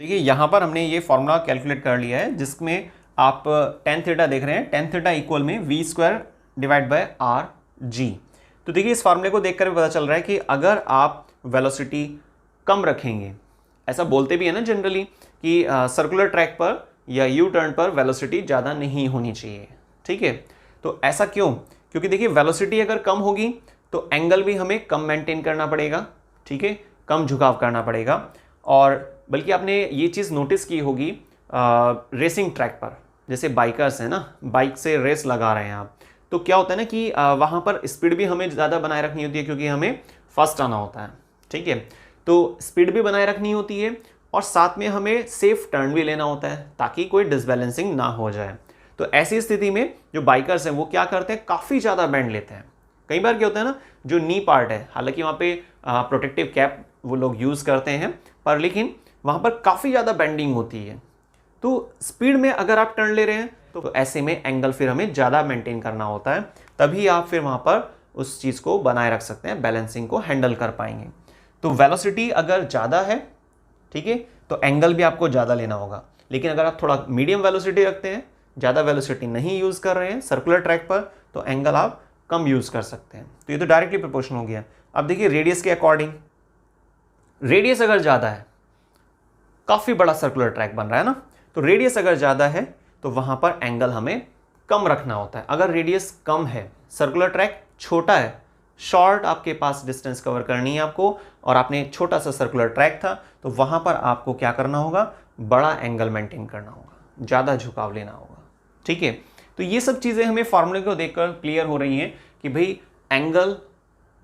देखिए यहाँ पर हमने ये फॉर्मूला कैलकुलेट कर लिया है, जिसमें आप टेन थीटा देख रहे हैं, टेन थीटा इक्वल में v square divide by r g. तो देखिए इस फॉर्मूले को देखकर भी पता चल रहा है कि अगर आप वेलोसिटी कम रखेंगे, ऐसा बोलते भी है ना जनरली कि सर्कुलर ट्रैक पर या यू टर्न पर वेलोसिटी ज़्यादा नहीं होनी चाहिए, ठीक है। तो ऐसा क्यों? क्योंकि देखिए वेलोसिटी अगर कम होगी तो एंगल भी हमें कम मेंटेन करना पड़ेगा, ठीक है, कम झुकाव करना पड़ेगा। और बल्कि आपने ये चीज़ नोटिस की होगी रेसिंग ट्रैक पर, जैसे बाइकर्स हैं ना, बाइक से रेस लगा रहे हैं आप, तो क्या होता है ना कि वहाँ पर स्पीड भी हमें ज़्यादा बनाए रखनी होती है, क्योंकि हमें फर्स्ट आना होता है, ठीक है। तो स्पीड भी बनाए रखनी होती है और साथ में हमें सेफ टर्न भी लेना होता है ताकि कोई डिसबैलेंसिंग ना हो जाए। तो ऐसी स्थिति में जो बाइकर्स हैं वो क्या करते हैं, काफ़ी ज़्यादा बेंड लेते हैं। कई बार क्या होता है ना, जो नी पार्ट है, हालांकि वहाँ पे प्रोटेक्टिव कैप वो लोग यूज़ करते हैं, पर लेकिन वहाँ पर काफ़ी ज़्यादा बेंडिंग होती है। तो स्पीड में अगर आप टर्न ले रहे हैं तो ऐसे में एंगल फिर हमें ज़्यादा मेंटेन करना होता है, तभी आप फिर वहाँ पर उस चीज़ को बनाए रख सकते हैं, बैलेंसिंग को हैंडल कर पाएंगे। तो वेलोसिटी अगर ज़्यादा है, ठीक है, तो एंगल भी आपको ज़्यादा लेना होगा। लेकिन अगर आप थोड़ा मीडियम वेलोसिटी रखते हैं, ज़्यादा वेलोसिटी नहीं यूज़ कर रहे हैं सर्कुलर ट्रैक पर, तो एंगल आप कम यूज़ कर सकते हैं। तो ये तो डायरेक्टली प्रोपोर्शनल हो गया। अब देखिए रेडियस के अकॉर्डिंग, रेडियस अगर ज़्यादा है, काफ़ी बड़ा सर्कुलर ट्रैक बन रहा है ना, तो रेडियस अगर ज़्यादा है तो वहाँ पर एंगल हमें कम रखना होता है। अगर रेडियस कम है, सर्कुलर ट्रैक छोटा है, शॉर्ट आपके पास डिस्टेंस कवर करनी है आपको, और आपने छोटा सा सर्कुलर ट्रैक था, तो वहाँ पर आपको क्या करना होगा, बड़ा एंगल मेंटेन करना होगा, ज़्यादा झुकाव लेना होगा, ठीक है। तो ये सब चीज़ें हमें फार्मूले को देखकर क्लियर हो रही हैं कि भाई एंगल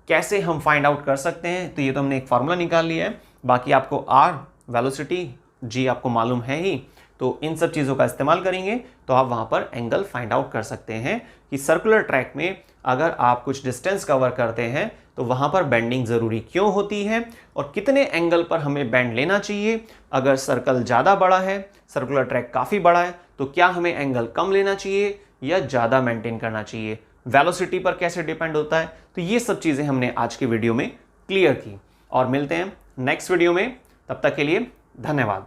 कैसे हम फाइंड आउट कर सकते हैं। तो ये तो हमने एक फार्मूला निकाल लिया है, बाकी आपको आर वेलोसिटी जी आपको मालूम है ही, तो इन सब चीज़ों का इस्तेमाल करेंगे तो आप वहाँ पर एंगल फाइंड आउट कर सकते हैं कि सर्कुलर ट्रैक में अगर आप कुछ डिस्टेंस कवर करते हैं तो वहाँ पर बेंडिंग ज़रूरी क्यों होती है और कितने एंगल पर हमें बेंड लेना चाहिए। अगर सर्कल ज़्यादा बड़ा है, सर्कुलर ट्रैक काफ़ी बड़ा है, तो क्या हमें एंगल कम लेना चाहिए या ज़्यादा मेंटेन करना चाहिए, वेलोसिटी पर कैसे डिपेंड होता है। तो ये सब चीज़ें हमने आज की वीडियो में क्लियर की, और मिलते हैं नेक्स्ट वीडियो में। तब तक के लिए धन्यवाद।